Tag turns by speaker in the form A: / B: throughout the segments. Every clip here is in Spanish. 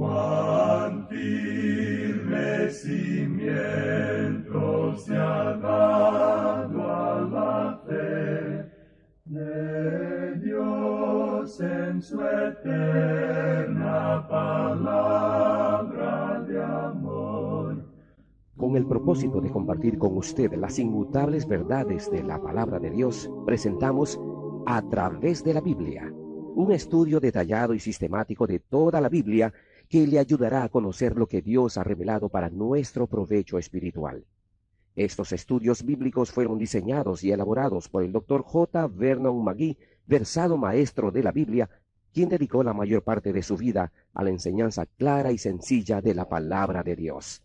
A: Cuán firme cimiento se ha dado a la fe de Dios en su eterna palabra de amor.
B: Con el propósito de compartir con usted las inmutables verdades de la palabra de Dios, presentamos A través de la Biblia, un estudio detallado y sistemático de toda la Biblia que le ayudará a conocer lo que Dios ha revelado para nuestro provecho espiritual. Estos estudios bíblicos fueron diseñados y elaborados por el Dr. J. Vernon McGee, versado maestro de la Biblia, quien dedicó la mayor parte de su vida a la enseñanza clara y sencilla de la palabra de Dios.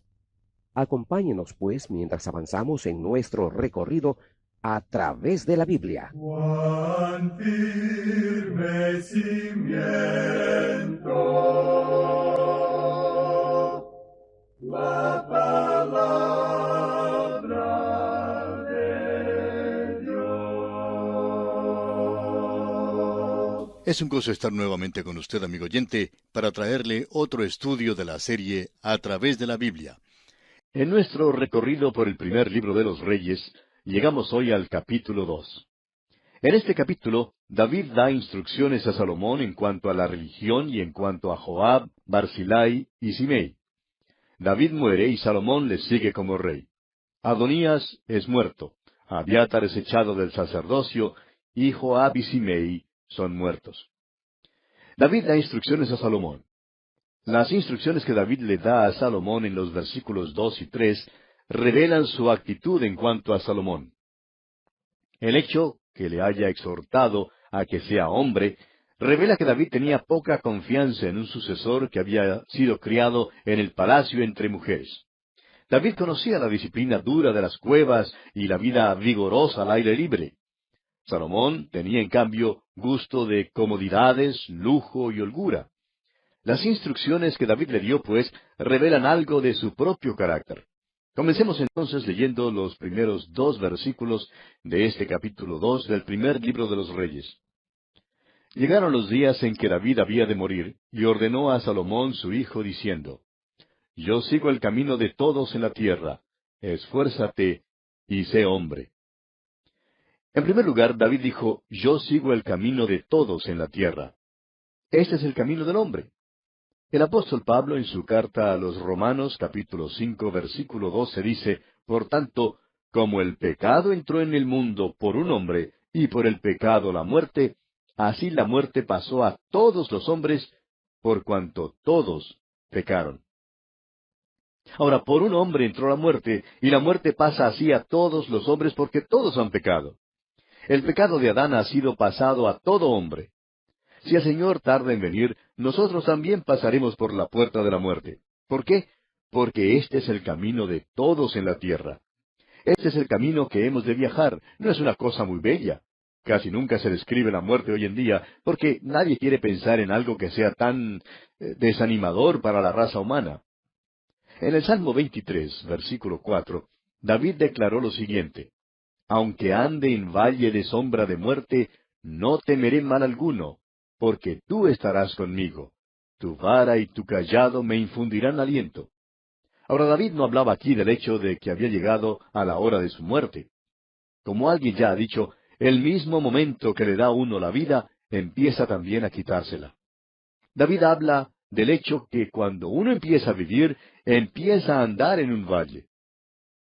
B: Acompáñenos, pues, mientras avanzamos en nuestro recorrido a través de la Biblia.
A: Cuán firme cimiento la palabra de Dios.
C: Es un gozo estar nuevamente con usted, amigo oyente, para traerle otro estudio de la serie A través de la Biblia. En nuestro recorrido por el primer libro de los Reyes, llegamos hoy al capítulo 2. En este capítulo, David da instrucciones a Salomón en cuanto a la religión y en cuanto a Joab, Barzillai y Simei. David muere y Salomón le sigue como rey. Adonías es muerto, Abiatar es echado del sacerdocio, y Joab y Simei son muertos. David da instrucciones a Salomón. Las instrucciones que David le da a Salomón en los versículos 2 y 3 revelan su actitud en cuanto a Salomón. El hecho que le haya exhortado a que sea hombre revela que David tenía poca confianza en un sucesor que había sido criado en el palacio entre mujeres. David conocía la disciplina dura de las cuevas y la vida vigorosa al aire libre. Salomón tenía, en cambio, gusto de comodidades, lujo y holgura. Las instrucciones que David le dio, pues, revelan algo de su propio carácter. Comencemos entonces leyendo los primeros 2 versículos de este capítulo 2 del primer libro de los Reyes. Llegaron los días en que David había de morir, y ordenó a Salomón su hijo, diciendo, Yo sigo el camino de todos en la tierra, esfuérzate y sé hombre. En primer lugar, David dijo, Yo sigo el camino de todos en la tierra. Este es el camino del hombre. El apóstol Pablo, en su carta a los Romanos, capítulo 5, versículo 12, dice, Por tanto, como el pecado entró en el mundo por un hombre, y por el pecado la muerte, así la muerte pasó a todos los hombres, por cuanto todos pecaron. Ahora, por un hombre entró la muerte, y la muerte pasa así a todos los hombres porque todos han pecado. El pecado de Adán ha sido pasado a todo hombre. Si el Señor tarda en venir, nosotros también pasaremos por la puerta de la muerte. ¿Por qué? Porque este es el camino de todos en la tierra. Este es el camino que hemos de viajar. No es una cosa muy bella. Casi nunca se describe la muerte hoy en día, porque nadie quiere pensar en algo que sea tan desanimador para la raza humana. En el Salmo 23, versículo 4, David declaró lo siguiente, Aunque ande en valle de sombra de muerte, no temeré mal alguno, porque tú estarás conmigo. Tu vara y tu cayado me infundirán aliento. Ahora David no hablaba aquí del hecho de que había llegado a la hora de su muerte. Como alguien ya ha dicho, el mismo momento que le da a uno la vida, empieza también a quitársela. David habla del hecho que cuando uno empieza a vivir, empieza a andar en un valle.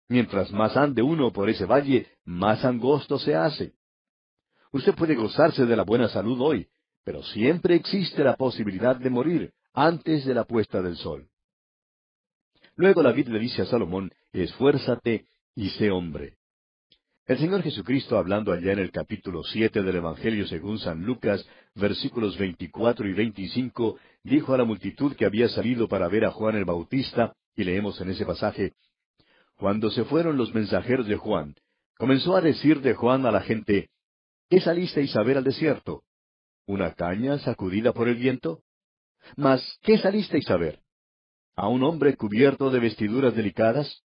C: Mientras más ande uno por ese valle, más angosto se hace. Usted puede gozarse de la buena salud hoy, pero siempre existe la posibilidad de morir antes de la puesta del sol. Luego David le dice a Salomón, esfuérzate y sé hombre. El Señor Jesucristo, hablando allá en el capítulo 7 del Evangelio según San Lucas, versículos 24 y 25, dijo a la multitud que había salido para ver a Juan el Bautista, y leemos en ese pasaje, Cuando se fueron los mensajeros de Juan, comenzó a decir de Juan a la gente, ¿qué salisteis a ver al desierto? ¿Una caña sacudida por el viento? Mas, ¿qué salisteis a ver? ¿A un hombre cubierto de vestiduras delicadas?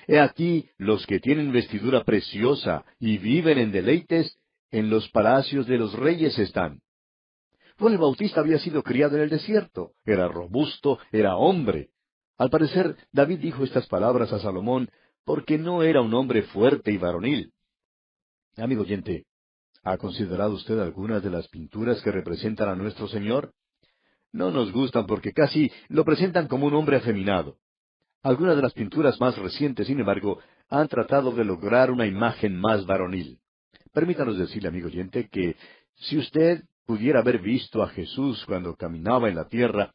C: He aquí los que tienen vestidura preciosa y viven en deleites, en los palacios de los reyes están. Juan el Bautista había sido criado en el desierto, era robusto, era hombre. Al parecer, David dijo estas palabras a Salomón porque no era un hombre fuerte y varonil. Amigo oyente, ¿ha considerado usted algunas de las pinturas que representan a nuestro Señor? No nos gustan porque casi lo presentan como un hombre afeminado. Algunas de las pinturas más recientes, sin embargo, han tratado de lograr una imagen más varonil. Permítanos decirle, amigo oyente, que si usted pudiera haber visto a Jesús cuando caminaba en la tierra,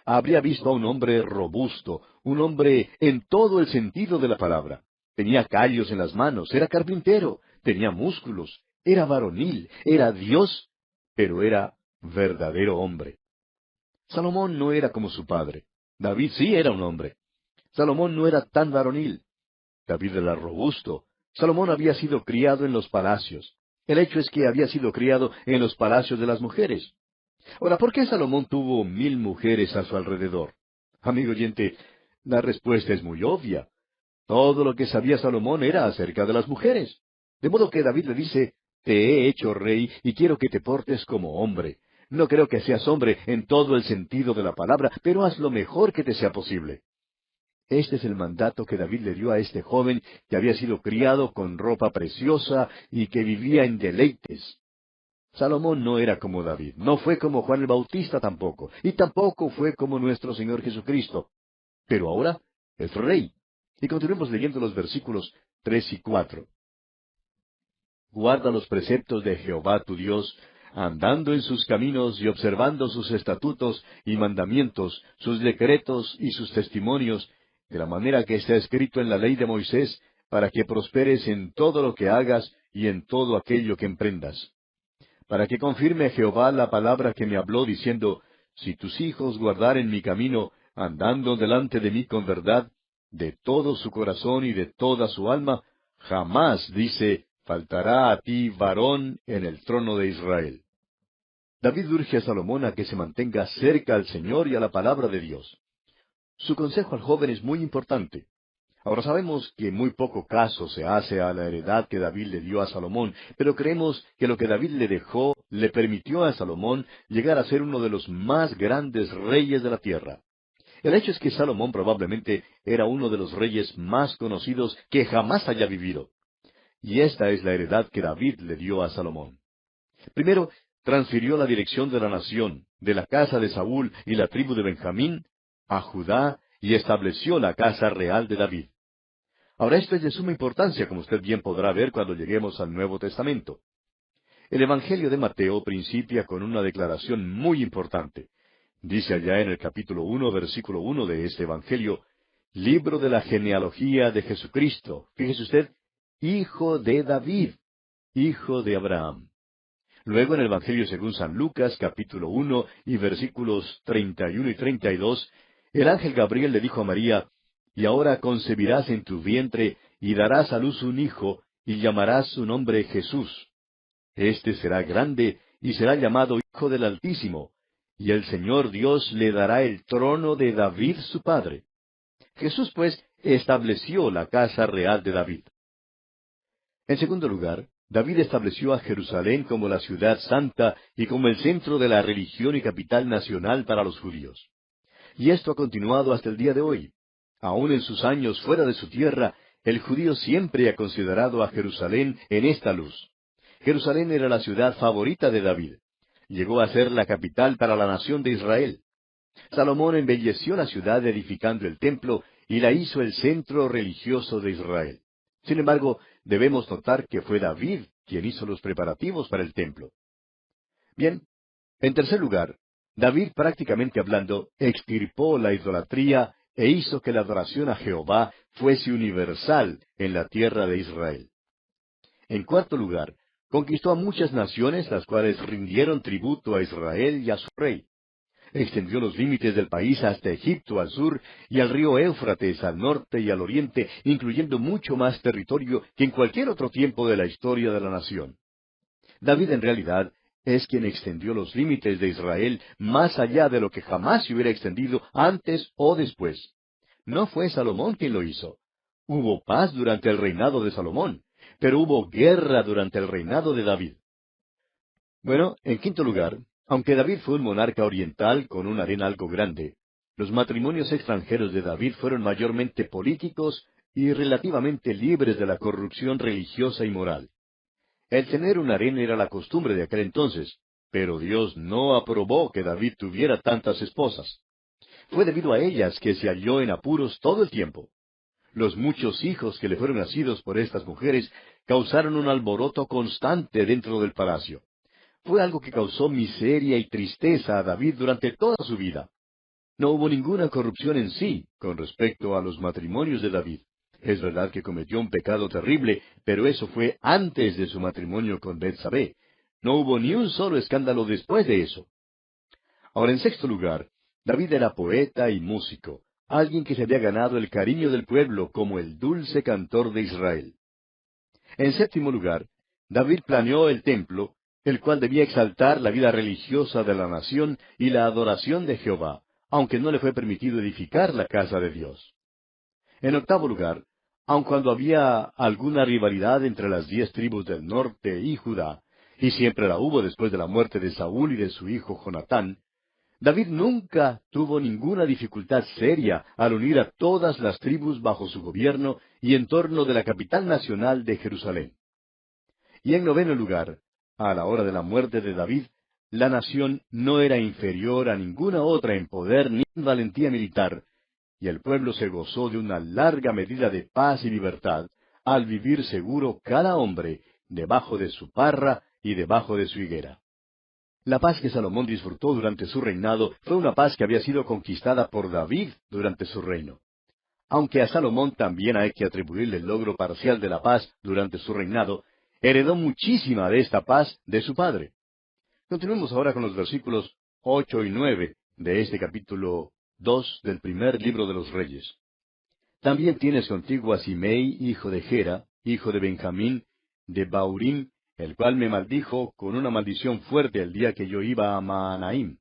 C: habría visto a un hombre robusto, un hombre en todo el sentido de la palabra. Tenía callos en las manos, era carpintero, tenía músculos, era varonil, era Dios, pero era verdadero hombre. Salomón no era como su padre. David sí era un hombre. Salomón no era tan varonil. David era robusto. Salomón había sido criado en los palacios. El hecho es que había sido criado en los palacios de las mujeres. Ahora, ¿por qué Salomón tuvo 1000 mujeres a su alrededor? Amigo oyente, la respuesta es muy obvia. Todo lo que sabía Salomón era acerca de las mujeres. De modo que David le dice, te he hecho rey y quiero que te portes como hombre. No creo que seas hombre en todo el sentido de la palabra, pero haz lo mejor que te sea posible. Este es el mandato que David le dio a este joven que había sido criado con ropa preciosa y que vivía en deleites. Salomón no era como David, no fue como Juan el Bautista tampoco, y tampoco fue como nuestro Señor Jesucristo. Pero ahora es rey. Y continuemos leyendo los versículos 3 y 4. Guarda los preceptos de Jehová tu Dios, andando en sus caminos y observando sus estatutos y mandamientos, sus decretos y sus testimonios, de la manera que está escrito en la ley de Moisés, para que prosperes en todo lo que hagas y en todo aquello que emprendas. Para que confirme Jehová la palabra que me habló, diciendo, si tus hijos guardaren mi camino, andando delante de mí con verdad, de todo su corazón y de toda su alma, jamás, dice, faltará a ti varón en el trono de Israel. David urge a Salomón a que se mantenga cerca al Señor y a la palabra de Dios. Su consejo al joven es muy importante. Ahora sabemos que muy poco caso se hace a la heredad que David le dio a Salomón, pero creemos que lo que David le dejó le permitió a Salomón llegar a ser uno de los más grandes reyes de la tierra. El hecho es que Salomón probablemente era uno de los reyes más conocidos que jamás haya vivido. Y esta es la heredad que David le dio a Salomón. Primero, transfirió la dirección de la nación, de la casa de Saúl y la tribu de Benjamín, a Judá, y estableció la casa real de David. Ahora esto es de suma importancia, como usted bien podrá ver cuando lleguemos al Nuevo Testamento. El Evangelio de Mateo principia con una declaración muy importante. Dice allá en el capítulo 1, versículo 1 de este Evangelio, libro de la genealogía de Jesucristo. Fíjese usted, hijo de David, hijo de Abraham. Luego en el Evangelio según San Lucas, capítulo 1 y versículos 31 y 32, el ángel Gabriel le dijo a María, y ahora concebirás en tu vientre, y darás a luz un hijo, y llamarás su nombre Jesús. Este será grande, y será llamado Hijo del Altísimo, y el Señor Dios le dará el trono de David su padre. Jesús, pues, estableció la casa real de David. En segundo lugar, David estableció a Jerusalén como la ciudad santa y como el centro de la religión y capital nacional para los judíos. Y esto ha continuado hasta el día de hoy. Aún en sus años fuera de su tierra, el judío siempre ha considerado a Jerusalén en esta luz. Jerusalén era la ciudad favorita de David. Llegó a ser la capital para la nación de Israel. Salomón embelleció la ciudad edificando el templo y la hizo el centro religioso de Israel. Sin embargo, debemos notar que fue David quien hizo los preparativos para el templo. Bien, en tercer lugar, David, prácticamente hablando, extirpó la idolatría e hizo que la adoración a Jehová fuese universal en la tierra de Israel. En cuarto lugar, conquistó a muchas naciones las cuales rindieron tributo a Israel y a su rey. Extendió los límites del país hasta Egipto al sur y al río Éufrates al norte y al oriente, incluyendo mucho más territorio que en cualquier otro tiempo de la historia de la nación. David en realidad es quien extendió los límites de Israel más allá de lo que jamás se hubiera extendido antes o después. No fue Salomón quien lo hizo. Hubo paz durante el reinado de Salomón, pero hubo guerra durante el reinado de David. Bueno, en quinto lugar, Aunque David fue un monarca oriental con un harén algo grande, los matrimonios extranjeros de David fueron mayormente políticos y relativamente libres de la corrupción religiosa y moral. El tener un harén era la costumbre de aquel entonces, pero Dios no aprobó que David tuviera tantas esposas. Fue debido a ellas que se halló en apuros todo el tiempo. Los muchos hijos que le fueron nacidos por estas mujeres causaron un alboroto constante dentro del palacio. Fue algo que causó miseria y tristeza a David durante toda su vida. No hubo ninguna corrupción en sí con respecto a los matrimonios de David. Es verdad que cometió un pecado terrible, pero eso fue antes de su matrimonio con Betsabé. No hubo ni un solo escándalo después de eso. Ahora, en sexto lugar, David era poeta y músico, alguien que se había ganado el cariño del pueblo como el dulce cantor de Israel. En séptimo lugar, David planeó el templo, el cual debía exaltar la vida religiosa de la nación y la adoración de Jehová, aunque no le fue permitido edificar la casa de Dios. En octavo lugar, aun cuando había alguna rivalidad entre las 10 tribus del norte y Judá, y siempre la hubo después de la muerte de Saúl y de su hijo Jonatán, David nunca tuvo ninguna dificultad seria al unir a todas las tribus bajo su gobierno y en torno de la capital nacional de Jerusalén. Y en noveno lugar, a la hora de la muerte de David, la nación no era inferior a ninguna otra en poder ni en valentía militar, y el pueblo se gozó de una larga medida de paz y libertad, al vivir seguro cada hombre debajo de su parra y debajo de su higuera. La paz que Salomón disfrutó durante su reinado fue una paz que había sido conquistada por David durante su reino. Aunque a Salomón también hay que atribuirle el logro parcial de la paz durante su reinado, heredó muchísima de esta paz de su padre. Continuemos ahora con los versículos 8 y 9 de este capítulo 2 del primer libro de los Reyes. También tienes contigo a Simei, hijo de Gera, hijo de Benjamín, de Baurim, el cual me maldijo con una maldición fuerte el día que yo iba a Mahanaim.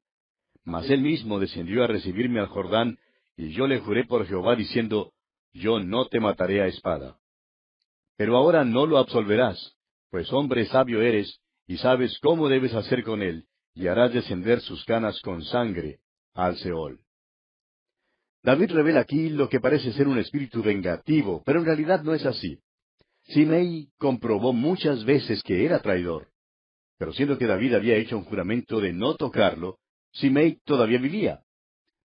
C: Mas él mismo descendió a recibirme al Jordán, y yo le juré por Jehová diciendo, yo no te mataré a espada. Pero ahora no lo absolverás, pues hombre sabio eres, y sabes cómo debes hacer con él, y harás descender sus canas con sangre al Seol. David revela aquí lo que parece ser un espíritu vengativo, pero en realidad no es así. Simei comprobó muchas veces que era traidor. Pero siendo que David había hecho un juramento de no tocarlo, Simei todavía vivía.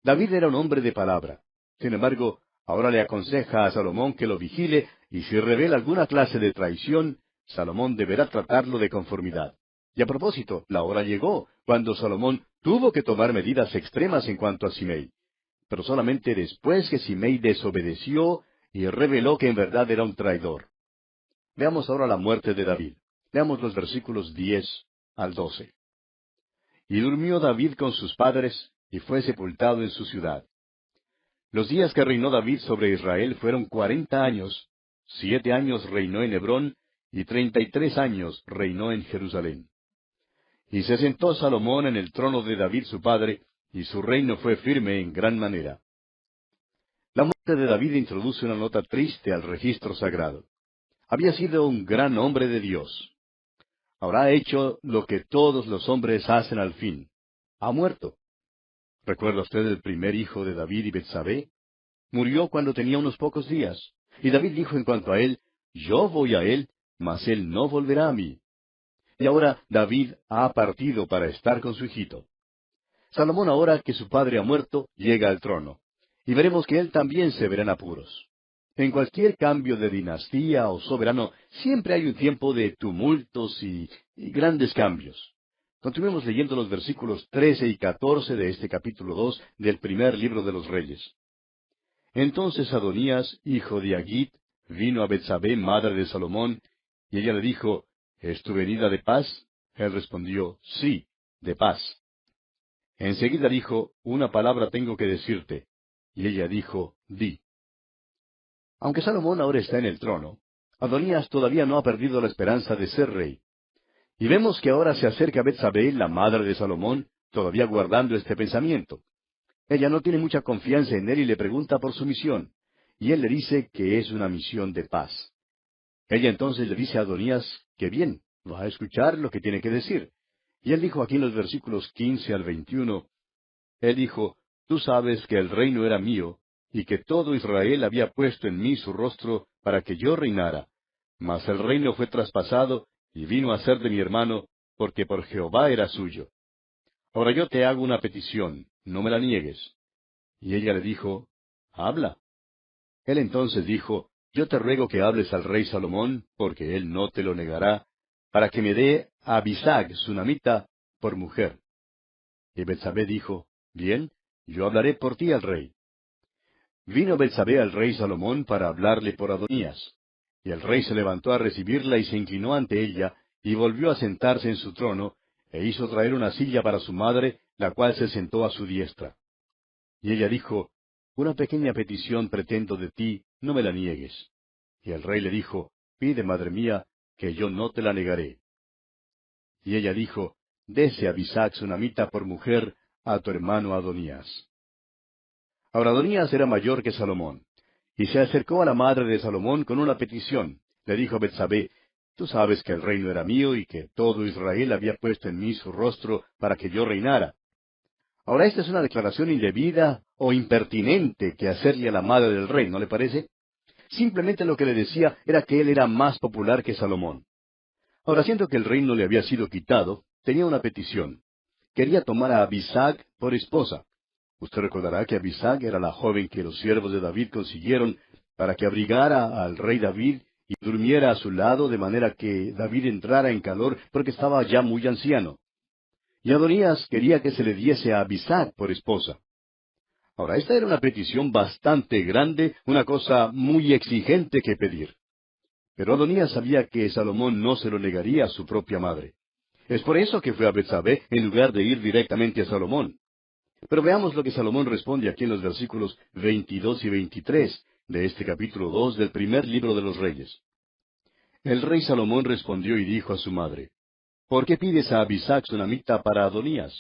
C: David era un hombre de palabra. Sin embargo, ahora le aconseja a Salomón que lo vigile, y si revela alguna clase de traición, Salomón deberá tratarlo de conformidad. Y a propósito, la hora llegó, cuando Salomón tuvo que tomar medidas extremas en cuanto a Simei. Pero solamente después que Simei desobedeció y reveló que en verdad era un traidor. Veamos ahora la muerte de David. Veamos los versículos 10 al 12. Y durmió David con sus padres, y fue sepultado en su ciudad. Los días que reinó David sobre Israel fueron 40 años. 7 años reinó en Hebrón, y 33 años reinó en Jerusalén. Y se sentó Salomón en el trono de David su padre, y su reino fue firme en gran manera. La muerte de David introduce una nota triste al registro sagrado. Había sido un gran hombre de Dios. Ahora ha hecho lo que todos los hombres hacen al fin. Ha muerto. ¿Recuerda usted el primer hijo de David y Betsabé? Murió cuando tenía unos pocos días. Y David dijo en cuanto a él, yo voy a él, mas él no volverá a mí. Y ahora David ha partido para estar con su hijito. Salomón, ahora que su padre ha muerto, llega al trono. Y veremos que él también se verá en apuros. En cualquier cambio de dinastía o soberano, siempre hay un tiempo de tumultos y grandes cambios. Continuemos leyendo los versículos 13 y 14 de este capítulo 2 del primer libro de los Reyes. Entonces Adonías, hijo de Agit, vino a Betsabé, madre de Salomón, y ella le dijo, ¿es tu venida de paz? Él respondió, sí, de paz. Enseguida dijo, una palabra tengo que decirte. Y ella dijo, di. Aunque Salomón ahora está en el trono, Adonías todavía no ha perdido la esperanza de ser rey. Y vemos que ahora se acerca a Betsabé, la madre de Salomón, todavía guardando este pensamiento. Ella no tiene mucha confianza en él y le pregunta por su misión. Y él le dice que es una misión de paz. Ella entonces le dice a Adonías que bien, va a escuchar lo que tiene que decir. Y él dijo aquí en los versículos 15 al 21, él dijo, tú sabes que el reino era mío, y que todo Israel había puesto en mí su rostro para que yo reinara. Mas el reino fue traspasado, y vino a ser de mi hermano, porque por Jehová era suyo. Ahora yo te hago una petición, no me la niegues. Y ella le dijo, habla. Él entonces dijo, yo te ruego que hables al rey Salomón, porque él no te lo negará, para que me dé a Abisag, sunamita, por mujer. Y Betsabé dijo, bien, yo hablaré por ti al rey. Vino Betsabé al rey Salomón para hablarle por Adonías. Y el rey se levantó a recibirla y se inclinó ante ella, y volvió a sentarse en su trono, e hizo traer una silla para su madre, la cual se sentó a su diestra. Y ella dijo, una pequeña petición pretendo de ti, no me la niegues. Y el rey le dijo, pide, madre mía, que yo no te la negaré. Y ella dijo, dese a Abisag sunamita por mujer a tu hermano Adonías. Ahora Adonías era mayor que Salomón, y se acercó a la madre de Salomón con una petición. Le dijo a Betsabé, tú sabes que el reino era mío y que todo Israel había puesto en mí su rostro para que yo reinara. Ahora esta es una declaración indebida o impertinente que hacerle a la madre del rey, ¿no le parece? Simplemente lo que le decía era que él era más popular que Salomón. Ahora, siendo que el reino le había sido quitado, tenía una petición. Quería tomar a Abisag por esposa. Usted recordará que Abisag era la joven que los siervos de David consiguieron para que abrigara al rey David y durmiera a su lado de manera que David entrara en calor porque estaba ya muy anciano. Y Adonías quería que se le diese a Abisag por esposa. Ahora, esta era una petición bastante grande, una cosa muy exigente que pedir. Pero Adonías sabía que Salomón no se lo negaría a su propia madre. Es por eso que fue a Betsabé en lugar de ir directamente a Salomón. Pero veamos lo que Salomón responde aquí en los versículos 22 y 23 de este capítulo 2 del primer libro de los Reyes. El rey Salomón respondió y dijo a su madre, ¿por qué pides a Abisag sunamita para Adonías?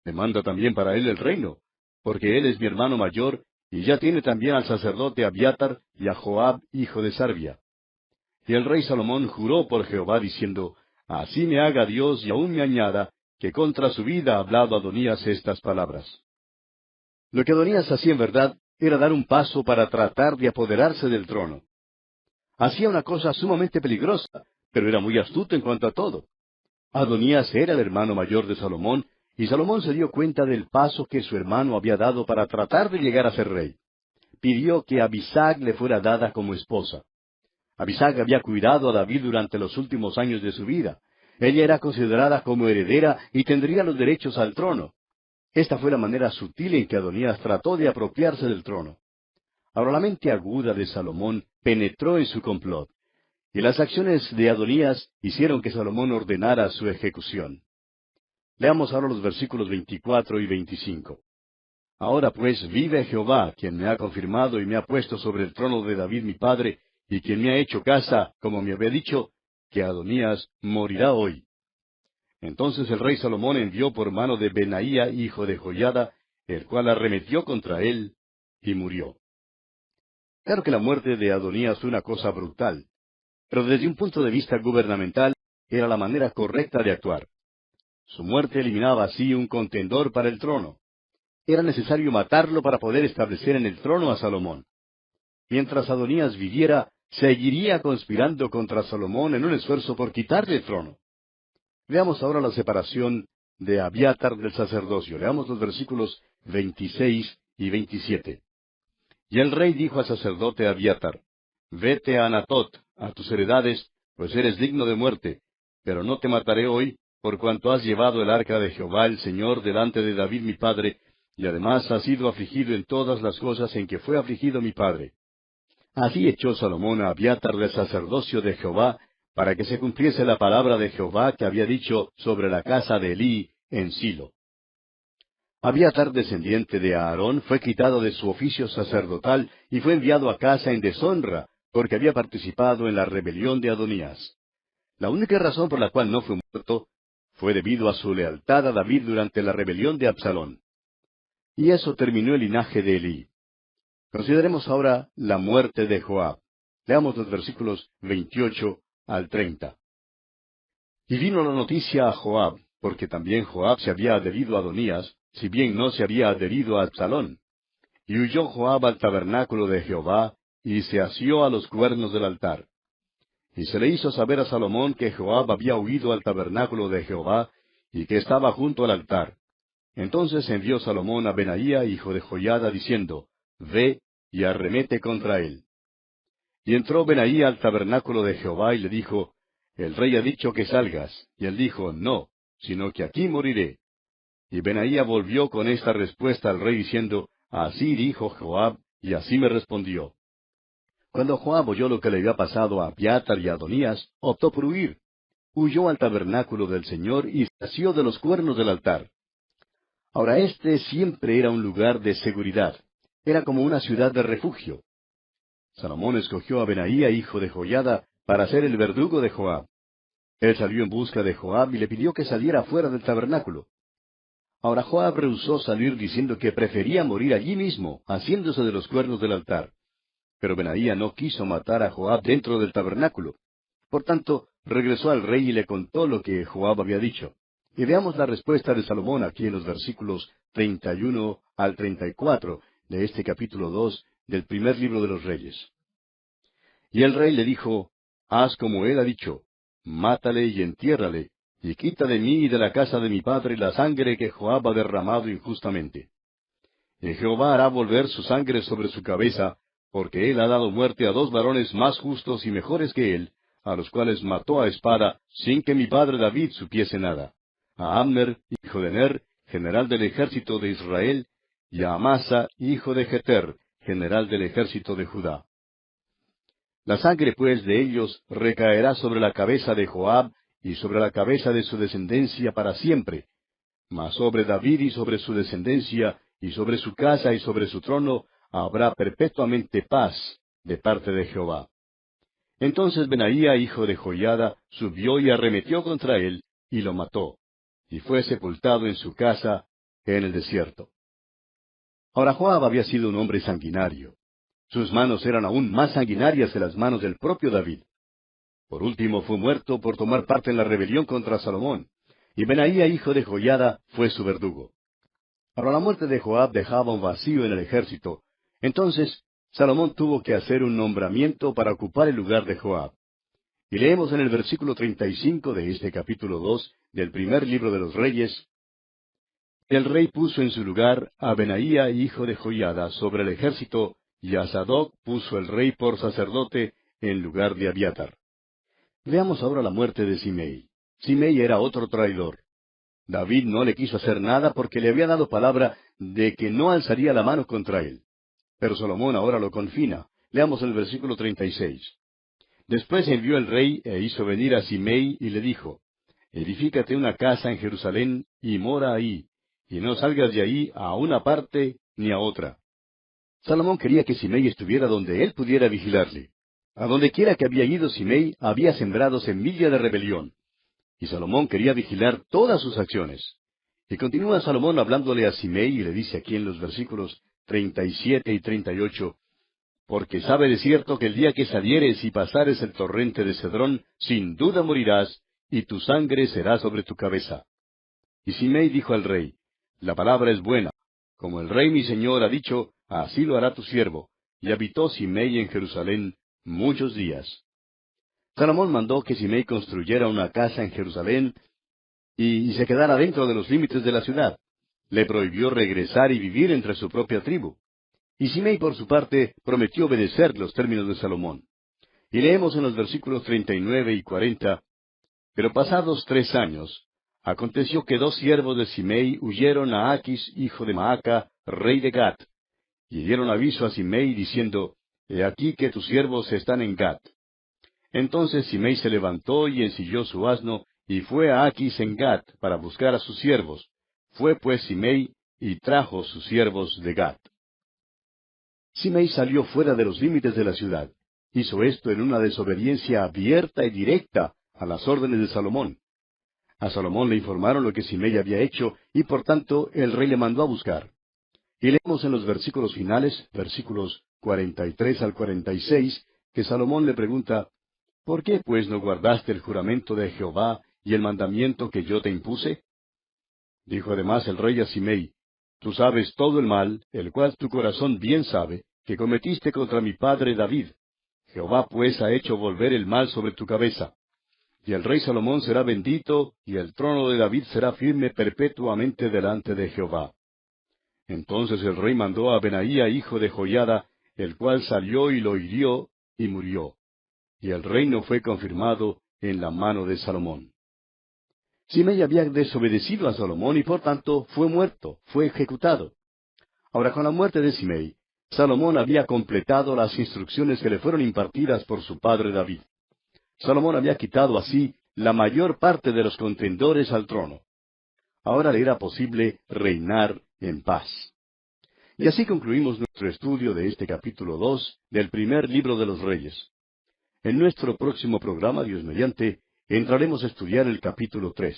C: Demanda también para él el reino, porque él es mi hermano mayor, y ya tiene también al sacerdote Abiatar y a Joab, hijo de Sarvia. Y el rey Salomón juró por Jehová, diciendo, así me haga Dios y aún me añada, que contra su vida ha hablado Adonías estas palabras. Lo que Adonías hacía en verdad era dar un paso para tratar de apoderarse del trono. Hacía una cosa sumamente peligrosa, pero era muy astuto en cuanto a todo. Adonías era el hermano mayor de Salomón, y Salomón se dio cuenta del paso que su hermano había dado para tratar de llegar a ser rey. Pidió que Abisag le fuera dada como esposa. Abisag había cuidado a David durante los últimos años de su vida. Ella era considerada como heredera y tendría los derechos al trono. Esta fue la manera sutil en que Adonías trató de apropiarse del trono. Ahora la mente aguda de Salomón penetró en su complot, y las acciones de Adonías hicieron que Salomón ordenara su ejecución. Leamos ahora los versículos 24 y 25. Ahora pues vive Jehová, quien me ha confirmado y me ha puesto sobre el trono de David mi padre, y quien me ha hecho casa, como me había dicho, que Adonías morirá hoy. Entonces el rey Salomón envió por mano de Benaía, hijo de Joiada, el cual arremetió contra él, y murió. Claro que la muerte de Adonías fue una cosa brutal, pero desde un punto de vista gubernamental era la manera correcta de actuar. Su muerte eliminaba así un contendor para el trono. Era necesario matarlo para poder establecer en el trono a Salomón. Mientras Adonías viviera, seguiría conspirando contra Salomón en un esfuerzo por quitarle el trono. Veamos ahora la separación de Abiatar del sacerdocio. Leamos los versículos 26 y 27. Y el rey dijo al sacerdote Abiatar, vete a Anatot, a tus heredades, pues eres digno de muerte, pero no te mataré hoy, por cuanto has llevado el arca de Jehová el Señor delante de David mi padre, y además has sido afligido en todas las cosas en que fue afligido mi padre. Así echó Salomón a Abiatar del sacerdocio de Jehová, para que se cumpliese la palabra de Jehová que había dicho sobre la casa de Elí en Silo. Abiatar, descendiente de Aarón, fue quitado de su oficio sacerdotal y fue enviado a casa en deshonra, porque había participado en la rebelión de Adonías. La única razón por la cual no fue muerto fue debido a su lealtad a David durante la rebelión de Absalón. Y eso terminó el linaje de Elí. Consideremos ahora la muerte de Joab. Leamos los versículos 28 al 30. Y vino la noticia a Joab, porque también Joab se había adherido a Adonías, si bien no se había adherido a Absalón. Y huyó Joab al tabernáculo de Jehová, y se asió a los cuernos del altar. Y se le hizo saber a Salomón que Joab había huido al tabernáculo de Jehová, y que estaba junto al altar. Entonces envió Salomón a Benaía, hijo de Joiada, diciendo, Ve y arremete contra él. Y entró Benaía al tabernáculo de Jehová y le dijo, El rey ha dicho que salgas. Y él dijo, No, sino que aquí moriré. Y Benaía volvió con esta respuesta al rey diciendo, Así dijo Joab, y así me respondió. Cuando Joab oyó lo que le había pasado a Abiatar y a Adonías, optó por huir. Huyó al tabernáculo del Señor y se asió de los cuernos del altar. Ahora este siempre era un lugar de seguridad. Era como una ciudad de refugio. Salomón escogió a Benaía, hijo de Joiada, para ser el verdugo de Joab. Él salió en busca de Joab y le pidió que saliera fuera del tabernáculo. Ahora Joab rehusó salir diciendo que prefería morir allí mismo, haciéndose de los cuernos del altar. Pero Benaía no quiso matar a Joab dentro del tabernáculo. Por tanto, regresó al rey y le contó lo que Joab había dicho. Y veamos la respuesta de Salomón aquí en los versículos 31 al 34 de este capítulo 2 del primer libro de los Reyes. Y el rey le dijo, Haz como él ha dicho, mátale y entiérrale, y quita de mí y de la casa de mi padre la sangre que Joab ha derramado injustamente. Y Jehová hará volver su sangre sobre su cabeza, porque él ha dado muerte a 2 varones más justos y mejores que él, a los cuales mató a espada, sin que mi padre David supiese nada, a Abner, hijo de Ner, general del ejército de Israel, y a Amasa, hijo de Jeter, general del ejército de Judá. La sangre pues de ellos recaerá sobre la cabeza de Joab, y sobre la cabeza de su descendencia para siempre, mas sobre David y sobre su descendencia, y sobre su casa y sobre su trono, habrá perpetuamente paz de parte de Jehová. Entonces Benaía, hijo de Joiada, subió y arremetió contra él, y lo mató, y fue sepultado en su casa en el desierto. Ahora Joab había sido un hombre sanguinario. Sus manos eran aún más sanguinarias que las manos del propio David. Por último fue muerto por tomar parte en la rebelión contra Salomón, y Benaía, hijo de Joiada, fue su verdugo. Ahora la muerte de Joab dejaba un vacío en el ejército. Entonces Salomón tuvo que hacer un nombramiento para ocupar el lugar de Joab. Y leemos en el versículo 35 de este capítulo 2 del primer libro de los Reyes, El rey puso en su lugar a Benaía, hijo de Joiada, sobre el ejército, y a Sadoc puso el rey por sacerdote en lugar de Abiatar. Veamos ahora la muerte de Simei. Simei era otro traidor. David no le quiso hacer nada porque le había dado palabra de que no alzaría la mano contra él. Pero Salomón ahora lo confina. Leamos el versículo 36. Después envió el rey e hizo venir a Simei y le dijo, Edifícate una casa en Jerusalén y mora ahí, y no salgas de ahí a una parte ni a otra. Salomón quería que Simei estuviera donde él pudiera vigilarle. A donde quiera que había ido Simei había sembrado semilla de rebelión. Y Salomón quería vigilar todas sus acciones. Y continúa Salomón hablándole a Simei y le dice aquí en los versículos 37 y 38, Porque sabe de cierto que el día que salieres y pasares el torrente de Cedrón, sin duda morirás, y tu sangre será sobre tu cabeza. Y Simei dijo al rey, La palabra es buena. Como el rey mi señor ha dicho, así lo hará tu siervo. Y habitó Simei en Jerusalén muchos días. Salomón mandó que Simei construyera una casa en Jerusalén y se quedara dentro de los límites de la ciudad. Le prohibió regresar y vivir entre su propia tribu. Y Simei, por su parte, prometió obedecer los términos de Salomón. Y leemos en los versículos 39 y 40, Pero pasados 3 años, aconteció que 2 siervos de Simei huyeron a Aquis, hijo de Maaca, rey de Gat, y dieron aviso a Simei diciendo, He aquí que tus siervos están en Gat. Entonces Simei se levantó y ensilló su asno, y fue a Aquis en Gat para buscar a sus siervos. Fue pues Simei y trajo sus siervos de Gat. Simei salió fuera de los límites de la ciudad. Hizo esto en una desobediencia abierta y directa a las órdenes de Salomón. A Salomón le informaron lo que Simei había hecho, y por tanto el rey le mandó a buscar. Y leemos en los versículos finales, versículos 43 al 46, que Salomón le pregunta, ¿Por qué pues no guardaste el juramento de Jehová y el mandamiento que yo te impuse? Dijo además el rey a Simei: Tú sabes todo el mal, el cual tu corazón bien sabe, que cometiste contra mi padre David. Jehová pues ha hecho volver el mal sobre tu cabeza. Y el rey Salomón será bendito, y el trono de David será firme perpetuamente delante de Jehová. Entonces el rey mandó a Benaía, hijo de Joiada, el cual salió y lo hirió, y murió. Y el reino fue confirmado en la mano de Salomón. Simei había desobedecido a Salomón y por tanto fue muerto, fue ejecutado. Ahora, con la muerte de Simei, Salomón había completado las instrucciones que le fueron impartidas por su padre David. Salomón había quitado así la mayor parte de los contendores al trono. Ahora le era posible reinar en paz. Y así concluimos nuestro estudio de este capítulo 2 del primer libro de los Reyes. En nuestro próximo programa, Dios mediante, entraremos a estudiar el capítulo 3.